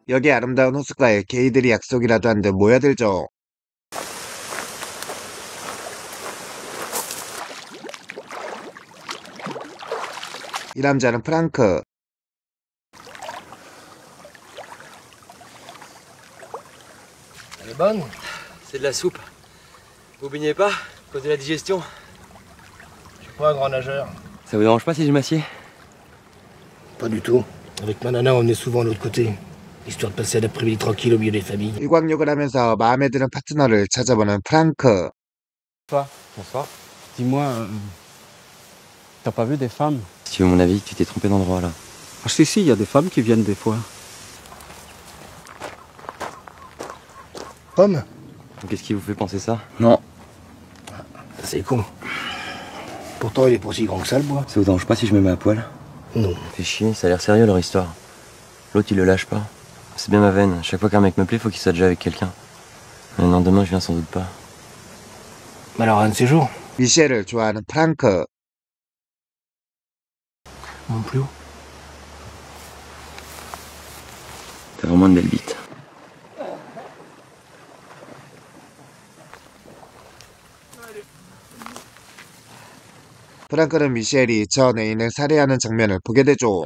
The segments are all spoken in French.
여기 아름다운 호숫가에 게이들이 약속이라도 한 듯 모여들죠. 이 남자는 프랑크. Elle est bonne. C'est de la soupe. Vous baignez pas, à cause de la digestion? Je suis pas un grand nageur. Ça vous dérange pas si je m'assieds? Pas du tout. Avec ma nana, on venait souvent de l'autre côté. Histoire de passer un après-midi tranquille au milieu des familles. 일광욕을 하면서 마음에 드는 파트너를 찾아보는 프랑크. Toi, bonsoir. Dis-moi, t'as pas vu des femmes? Si tu veux mon avis, tu t'es trompé d'endroit là. Ah si, il y a des femmes qui viennent des fois. Pomme? Qu'est-ce qui vous fait penser ça? Non. C'est con. Pourtant, il est pas aussi grand que ça, le bois. Ça vous dérange pas si je me mets à poil? Non. Fais chier, ça a l'air sérieux leur histoire. L'autre il le lâche pas. C'est bien ma veine, chaque fois qu'un mec me plaît, faut qu'il soit déjà avec quelqu'un. Mais non, demain je viens sans doute pas. Mais alors, un de ces jours? 미셸을 좋아하는 프랑크. Non plus. T'as vraiment une belle bite. 프랑크는 미셸이 전 애인을 살해하는 장면을 보게 되죠.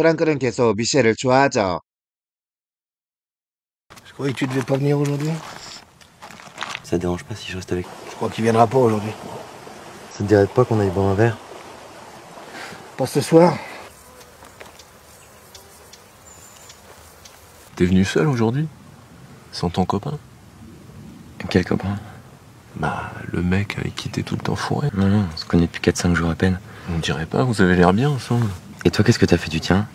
프랑크는 계속 미셸을 좋아하죠. Je croyais que tu devais pas venir aujourd'hui. Ça te dérange pas si je reste avec? Je crois qu'il viendra pas aujourd'hui. Ça te dirait pas qu'on aille boire un verre? Pas ce soir. T'es venu seul aujourd'hui? Sans ton copain? Quel copain? Bah, le mec avec qui t'es tout le temps fourré. Non, non, on se connaît depuis 4-5 jours à peine. On dirait pas, vous avez l'air bien ensemble. Et toi, qu'est-ce que t'as fait du tien?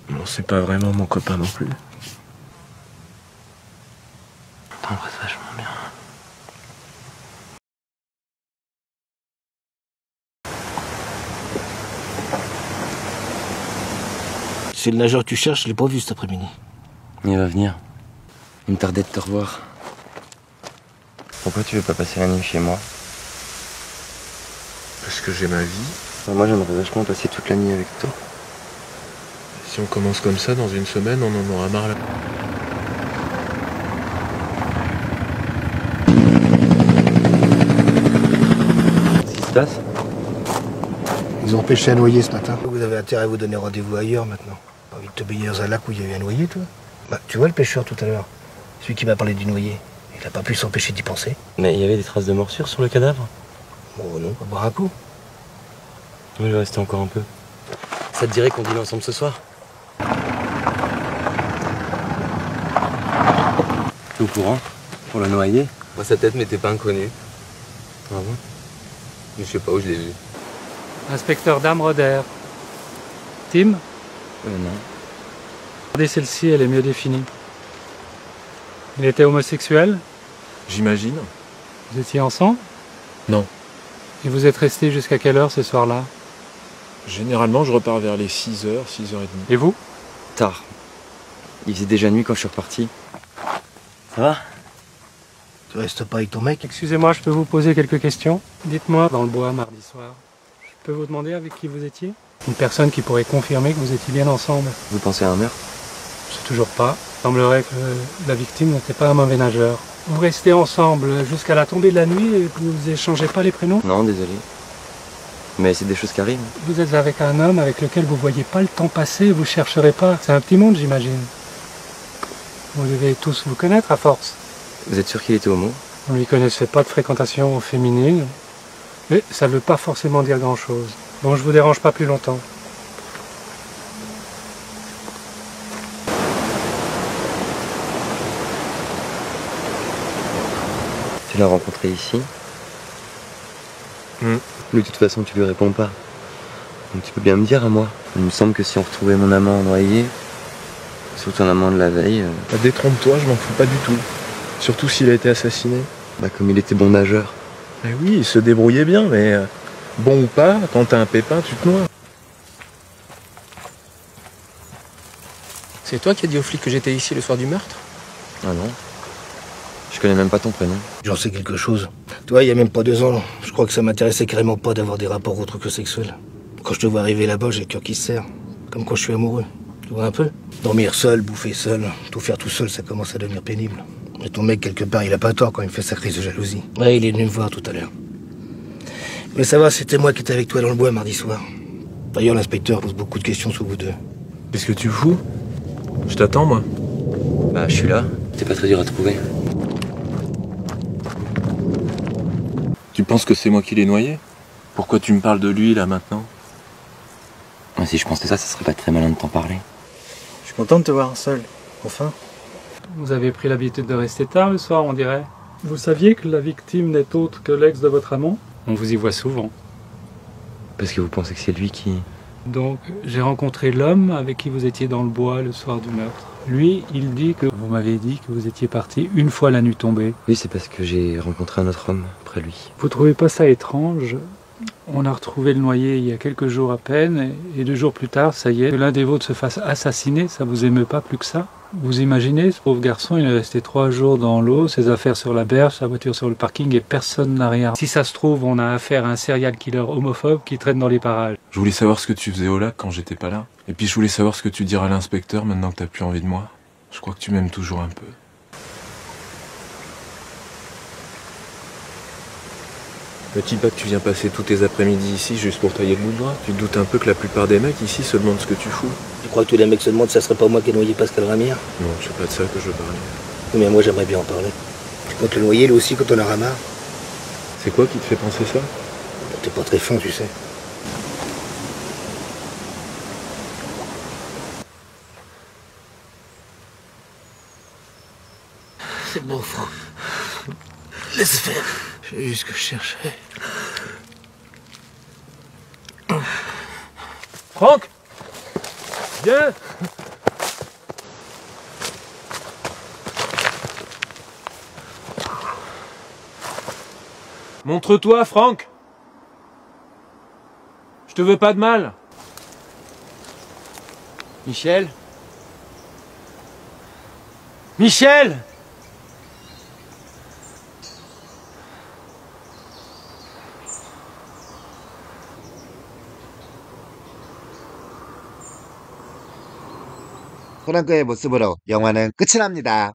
Bon, c'est pas vraiment mon copain non plus. T'embrasses vachement bien. C'est le nageur que tu cherches, je l'ai pas vu cet après-midi. Il va venir. Il me tardait de te revoir. Pourquoi tu veux pas passer la nuit chez moi? Parce que j'ai ma vie. Enfin, moi, j'aimerais vachement passer toute la nuit avec toi. Si on commence comme ça, dans une semaine, on en aura marre là. Qu'est-ce qui se passe? Ils ont pêché un noyer ce matin. Vous avez intérêt à vous donner rendez-vous ailleurs maintenant. Pas envie de te baigner dans un lac où il y a eu un noyer, toi? Bah, tu vois le pêcheur tout à l'heure? Celui qui m'a parlé du noyer. Il a pas pu s'empêcher d'y penser. Mais il y avait des traces de morsure sur le cadavre? Bon, non, on va boire un coup. Moi, je vais rester encore un peu. Ça te dirait qu'on dîne ensemble ce soir? T'es au courant? Pour le noyer? Moi, sa tête m'était pas inconnue. Ah bon? Mais je sais pas où je l'ai vu. Inspecteur Dame Roder. Tim? Non. Regardez celle-ci, elle est mieux définie. Il était homosexuel? J'imagine. Vous étiez ensemble? Non. Et vous êtes resté jusqu'à quelle heure ce soir-là? Généralement, je repars vers les 6h, 6h30. Et vous? Tard. Il faisait déjà nuit quand je suis reparti. Ça va? Tu restes pas avec ton mec? Excusez-moi, je peux vous poser quelques questions? Dites-moi, dans le bois mardi soir, je peux vous demander avec qui vous étiez? Une personne qui pourrait confirmer que vous étiez bien ensemble. Vous pensez à un meurtre? Je sais toujours pas. Il semblerait que la victime n'était pas un mauvais nageur. Vous restez ensemble jusqu'à la tombée de la nuit et vous échangez pas les prénoms? Non, désolé. Mais c'est des choses qui arrivent. Vous êtes avec un homme avec lequel vous voyez pas le temps passer, vous chercherez pas. C'est un petit monde, j'imagine. Vous devez tous vous connaître à force. Vous êtes sûr qu'il était homo? On lui connaissait pas de fréquentation féminine. Mais ça veut pas forcément dire grand-chose. Bon, je vous dérange pas plus longtemps. Tu l'as rencontré ici? Lui, de toute façon, tu lui réponds pas. Donc tu peux bien me dire à moi. Il me semble que si on retrouvait mon amant noyé, surtout un amant de la veille, Bah, détrompe-toi, je m'en fous pas du tout. Surtout s'il a été assassiné. bah comme il était bon nageur. Eh oui, il se débrouillait bien, mais bon ou pas, quand t'as un pépin, tu te noies. C'est toi qui as dit aux flics que j'étais ici le soir du meurtre? Ah non. Je connais même pas ton prénom. J'en sais quelque chose. Toi, il y a même pas 2 ans, je crois que ça m'intéressait carrément pas d'avoir des rapports autres que sexuels. Quand je te vois arriver là-bas, j'ai le cœur qui se serre. Comme quand je suis amoureux. Tu vois un peu? Dormir seul, bouffer seul, tout faire tout seul, ça commence à devenir pénible. Et ton mec, quelque part, il a pas tort quand il me fait sa crise de jalousie. Ouais, il est venu me voir tout à l'heure. Il voulait savoir si c'était moi qui étais avec toi dans le bois mardi soir. D'ailleurs, l'inspecteur pose beaucoup de questions sur vous deux. Qu'est-ce que tu fous? Je t'attends, moi. Bah je suis là. T'es pas très dur à trouver. Tu penses que c'est moi qui l'ai noyé? Pourquoi tu me parles de lui, là, maintenant? Ah, si je pensais ça serait pas très malin de t'en parler. Je suis content de te voir seul, enfin. Vous avez pris l'habitude de rester tard le soir, on dirait. Vous saviez que la victime n'est autre que l'ex de votre amant? On vous y voit souvent. Parce que vous pensez que c'est lui qui... Donc, j'ai rencontré l'homme avec qui vous étiez dans le bois le soir du meurtre. Lui, il dit que vous m'avez dit que vous étiez parti une fois la nuit tombée. Oui, c'est parce que j'ai rencontré un autre homme après lui. Vous trouvez pas ça étrange? On a retrouvé le noyé il y a quelques jours à peine, et 2 jours plus tard, ça y est, que l'un des vôtres se fasse assassiner, ça vous émeut pas plus que ça? Vous imaginez, ce pauvre garçon, il est resté 3 jours dans l'eau, ses affaires sur la berge, sa voiture sur le parking, et personne n'a rien. Si ça se trouve, on a affaire à un serial killer homophobe qui traîne dans les parages. Je voulais savoir ce que tu faisais au lac quand j'étais pas là. Et puis je voulais savoir ce que tu diras à l'inspecteur maintenant que t'as plus envie de moi. Je crois que tu m'aimes toujours un peu. Me dis pas que tu viens passer tous tes après-midi ici juste pour tailler le bout de gras. Tu te doutes un peu que la plupart des mecs ici se demandent ce que tu fous. Tu crois que tous les mecs se demandent si ça serait pas moi qui ai noyé Pascal Ramire? Non, c'est pas de ça que je veux parler. Oui, mais moi, j'aimerais bien en parler. Tu comptes le noyer, lui aussi, quand on aura marre? C'est quoi qui te fait penser ça? T'es pas très fin, tu sais. C'est bon, Franck. Laisse faire. J'ai eu ce que je cherchais. Franck! Viens! Montre-toi, Franck! Je te veux pas de mal! Michel? Michel! 프랑크의 모습으로 영화는 끝이 납니다.